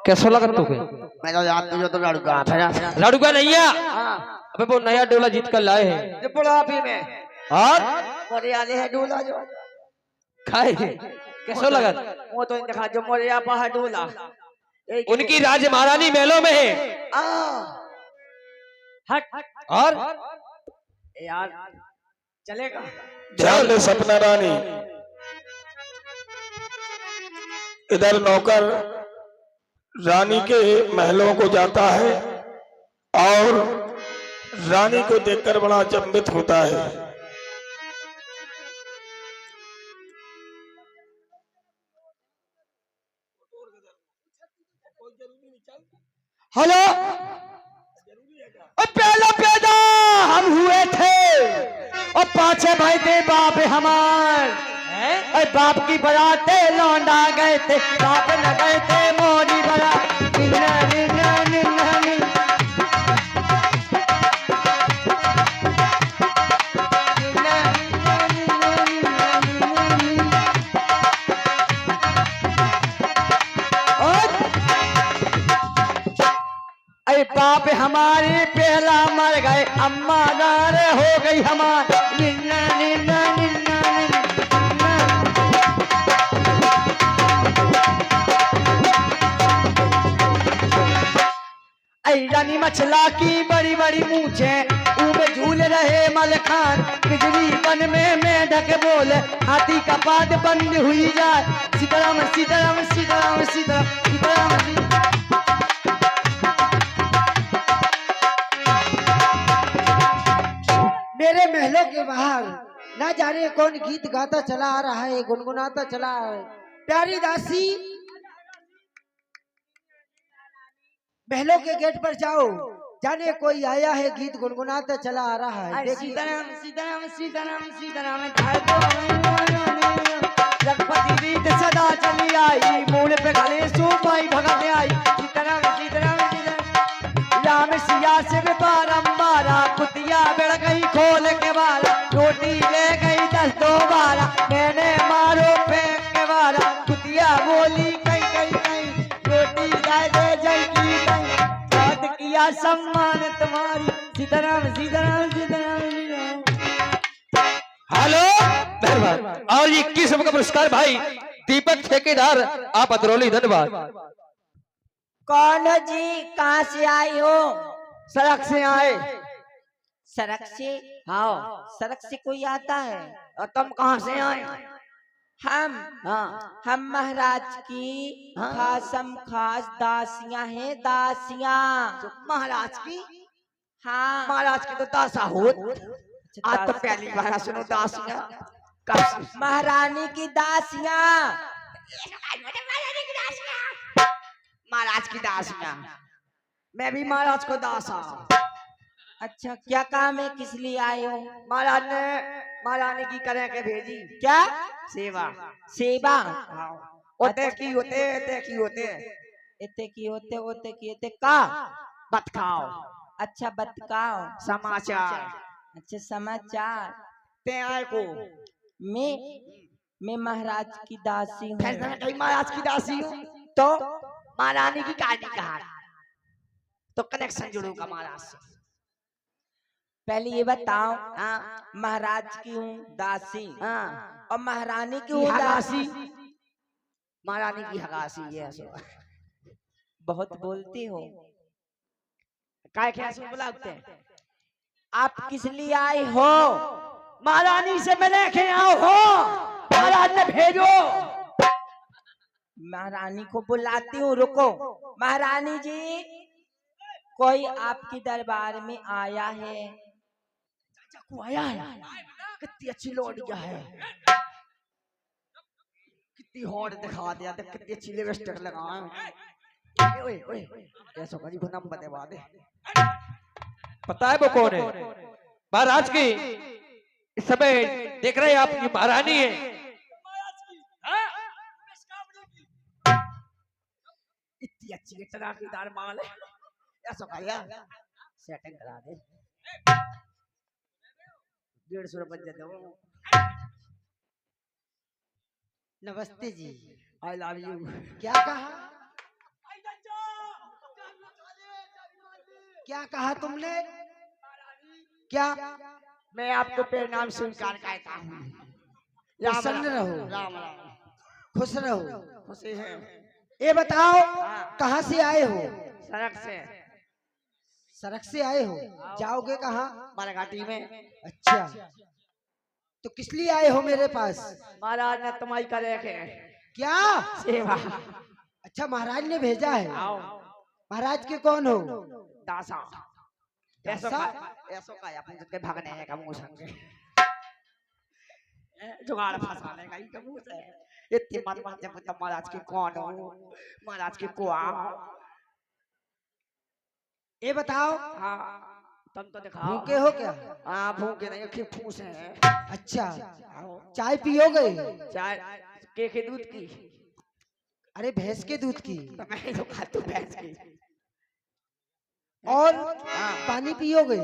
कैसा लगा तुझे? मैं तो याद तुझे तो लड़का है। लड़का नहीं है, हाँ अबे वो नया डोला जीत कर लाए हैं। जो बुढ़ापे में और मोरे आले है डोला जो खाए कैसा लगा? वो तो देखा जो मोरे आपा है डोला उनकी राज महारानी महलों में है। आ हट और यार चलेगा चल सपना रानी, इधर नौकर रानी के महलों को जाता है और रानी को देखकर बड़ा अचंभित होता है। हेलो, पहला पैदा हम हुए थे और पाछे भाई थे बाप हमार। बाप की बराते लौंडा गए थे, बाप न गए थे मोरी बरा। निन्ना निन्ना निन्ना निन्ना बाप हमारे पहला मर गए, अम्मा नारे हो गई हमारी। निन्ना निन्ना निन्ना निन्ना रानी मछला की बड़ी बड़ी मूछे, ऊमे झूल रहे मलखान। बिजली बन में मेढक बोले, हाथी का पाद बंद हुई जाए। सीताराम सीताराम सीताराम सीताराम सीताराम। मेरे महलों के बाहर ना जाने कौन गीत गाता चला आ रहा है, गुनगुनाता चला आ रहा है। प्यारी दासी, महलों के गेट पर जाओ, जाने कोई आया है, गीत गुनगुनाता चला आ रहा है। सीताराम सीताराम सीताराम सीताराम रघुपति रीत सदा चली आई, मूल पे गले सोपाई भगत आई। सीताराम सीताराम सीताराम राम सिया से बारम्बारा, कुतिया बेड़ गई खोल के बारा। रोटी ले गई 10 दो बारा, मैंने मारो फेंक के बारा। कुतिया बोली कहीं कहीं कहीं, रोटी जाए दे जय की कहीं। बात किया सम्मान तुम्हारी, सीताराम सीताराम सीताराम सीताराम। हेलो धन्यवाद। और ये किस्म का पुरस्कार भाई दीपक ठेकेदार, आप अतरौली, धन्यवाद। कौन है जी, कहाँ से आई हो? सड़क से आए। सड़क से? हाँ सड़क से कोई आता है? और तुम कहाँ से आए? हम महाराज की खासम खास दासियां हैं, दासियां। महाराज की? हाँ महाराज की तो दासा हो। आज तो पहली बार सुनो दासियां। महारानी की दासियां। महाराज की दासियां, मैं भी महाराज को दासा। अच्छा, क्या काम है, किस लिए आए हो? महाराज ने महारानी की करे के भेजी। क्या सेवा? सेवा? होते की होते ते की होते इतने की होते का बत खाओ। अच्छा बतकाओ। समाचार? अच्छा समाचार। ते आए को मैं महाराज की दासी हूँ। कहीं महाराज की दासी हूँ तो महारानी की कहानी कहा, तो कनेक्शन जुड़ूगा महाराज से। पहले ये बताओ, हाँ महाराज की हूँ दासी हाँ, और महारानी की हूँ दासी। महारानी की हगासी ये सो। बहुत बोलते हो। काय क्या सो बुलाते हैं? आप किस लिए आए हो? महारानी से मिले के आओ हो, महाराज ने भेजो। महारानी को बुलाती हूँ, रुको। महारानी जी, कोई आपके दरबार में आया है? को आया है? कितनी अच्छी लौंडिया है, कितनी हॉट दिखा दिया, कितनी अच्छी लिपस्टिक लगाए। ओए ओए ऐसा करी को नंबर दे दे। पता है वो कौन है? महाराज की इस समय देख रहे हैं आप, ये महारानी है। इतनी अच्छी चनाकीदार माल है, ऐसा करिया सेटिंग करा दे। 150 रुपये दो। नमस्ते जी। I love you. क्या कहा? क्या कहा तुमने? क्या? मैं आपको प्रणाम स्वीकार करता हूँ। राम प्रसन्न राम, रहो, राम राम। खुश रहो। खुशी है। ये बताओ हाँ। कहाँ से आए हो? सड़क से सड़क से आए हो? जाओगे कहाँ? मारघाटी में। अच्छा, तो किस लिए आए हो मेरे पास? महाराज ने तुम्हारी करे के क्या? सेवा। अच्छा, महाराज ने भेजा है। आओ महाराज के कौन हो? दासा। ऐसो दासा? का ऐसो का अपन के भागने का मुंह संगे जुगाड़ फंसाने का ही का मुंह से इतनी मत मत जब तुम महाराज के कौन हो, महाराज के को आओ। ये बताओ हाँ तुम तो दिखाओ। भूखे हो क्या? हाँ भूखे नहीं कि फूस है। अच्छा, आओ चाय पियोगे? चाय के दूध की। अरे भैंस के दूध की। तो मैं तो खाती हूँ भैंस की। और हाँ। पानी पियोगे?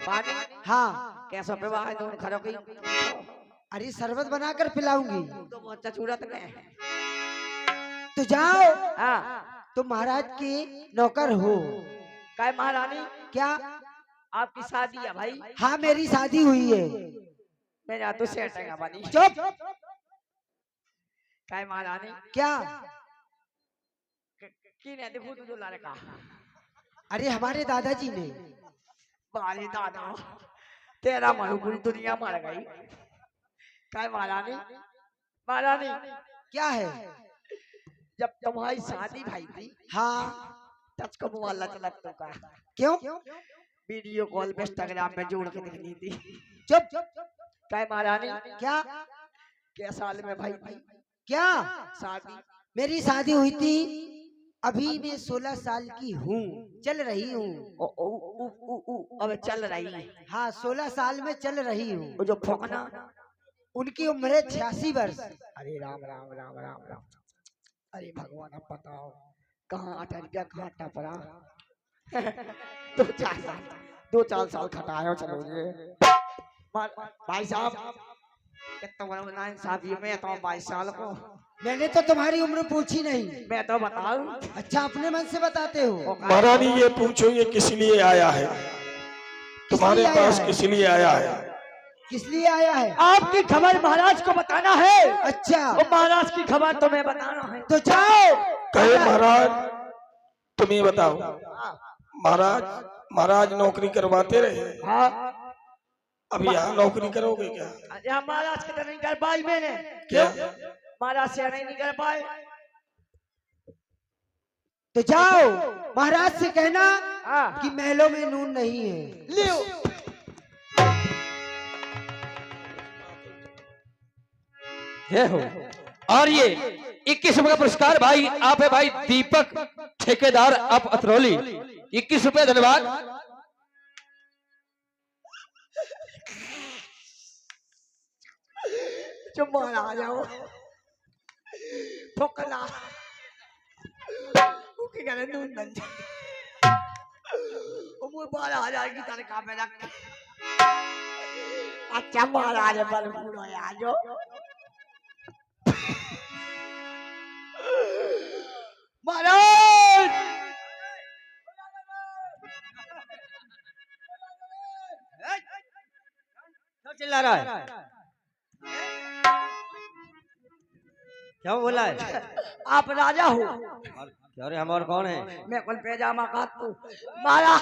पानी हाँ। कैसो पे वहां दोनों खड़ो की। अरे शरबत बनाकर पिलाऊंगी। तो बहुत चचूरत में। तो जाओ, हाँ तुम महाराज के नौकर हो। काय महारानी क्या? आपकी शादी है भाई। हाँ, मेरी शादी हुई है। मेरा तो सेट है बनी। चुप। काय महारानी क्या? की ने देखो तू जो लड़का। अरे हमारे दादाजी ने। बाली दादा तेरा मनु पूरी दुनिया मर गई। काय महारानी महारानी क्या है? जब तुम्हारी शादी भाई थी हाँ। टच को मोबाइल चलत तो का क्यों? वीडियो कॉल पे इंस्टाग्राम में जोड़ के दिखनी थी। चुप। काय महारानी क्या? क्या साल में भाई थी क्या? शादी? मेरी शादी हुई थी, अभी मैं 16 साल की हूँ, चल रही हूँ। अब चल रही है। हाँ, 16 साल में चल रही हूँ। वो जो फोकना उनकी उम्र है 86 वर्ष। अरे राम राम राम राम राम। अरे भगवान अब बताओ कहाँ अटक गया कहाँ टपरा। 2-4 साल खटायो चलो ये। भाई साहब कितना बड़ा नाइंसाफी में तो 22 साल को। मैंने तो तुम्हारी उम्र पूछी नहीं। मैं तो बताऊं। अच्छा, अपने मन से बताते हो। महारानी ये पूछो ये किस लिए आया है? तुम्हारे आया पास है? किस लिए आया है? किस लिए आया है? आपकी खबर महाराज को बताना है। अच्छा, और महाराज की खबर तुम्हें बताना है। तो जाओ। कहे महाराज तुम ये बताओ। महाराज महाराज नौकरी करवाते रहे, हाँ अब यहाँ नौकरी करोगे क्या? यहाँ महाराज के तो नहीं कर पाई मैंने। क्या? महाराज से नहीं कर पाए। तो जाओ, महाराज से कहना हाँ कि महलों में नून नहीं है। लियो। ये हो। और ये 21 रुपए का पुरस्कार भाई आप है भाई दीपक ठेकेदार आप अतरौली, 21 रुपए धन्यवाद। जो महाराज हो फोकला उसके घर नून बन जाए। वो मुझे 12,000 की तनख्वाह में रख। अच्छा महाराज बल पूरा यार जो महाराज क्या चिल्ला रहा है? क्या बोला है? आप राजा हो। क्या रे, हम और कौन है? मैं कल पैजामा काटू महाराज।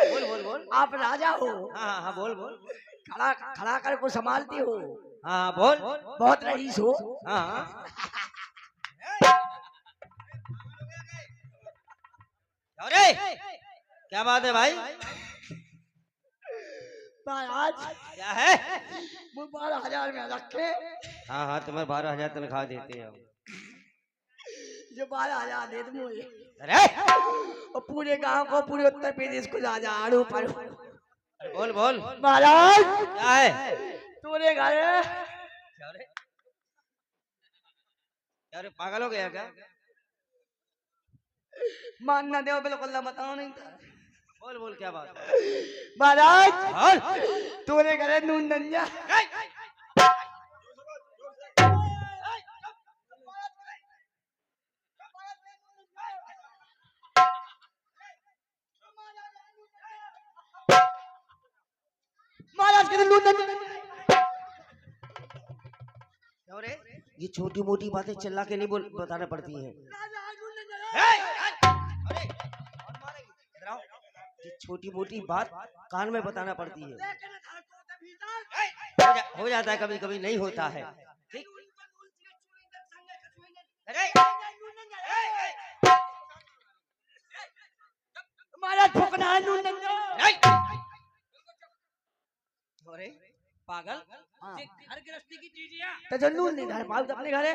बोल बोल बोल। आप राजा हो। हाँ हाँ बोल बोल। खड़ा खड़ा कर को संभालती हो। हाँ बोल। बहुत रईस हो। हाँ। अरे क्या बात है भाई? महाराज क्या है? वो 12,000 में रखे। हाँ हाँ तुम्हें 12,000 तनख्वाह देते हैं हम। जो 12,000 दे दो मुझे। अरे और पूरे गांव को पूरे उत्तर प्रदेश को राजा आड़ू पर। बोल बोल। महाराज क्या है? तूने घर क्या रे? क्या रे, पागल हो गया क्या? मानना दे बिल्कुल ना बताओ नहीं था। बोल बोल क्या बात? महाराज बोल। तूने करे नून नंजा। ये छोटी मोटी बातें चिल्ला के नहीं बोल बताना पड़ती है। ये छोटी मोटी बात कान में बताना पड़ती है। हो जाता है कभी कभी, नहीं होता है। ठीक? हमारा ठोकना है नून नंगा। अरे पागल, हाँ। घर गृहस्थी की चीजिया तो जो नून नहीं डाल पाऊ अपने घरे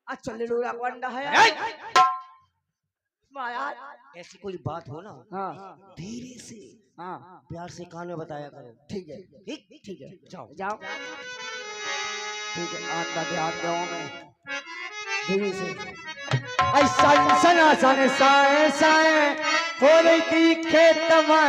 आज चल ले लोड़ा अंडा है माया। ऐसी कोई बात हो ना, हाँ धीरे से हाँ प्यार से कान में बताया करो। ठीक है ठीक ठीक है, जाओ जाओ। ठीक है, आपका ध्यान दो मैं धीरे से। ऐसा सना सन साए साए हो रही थी खेत में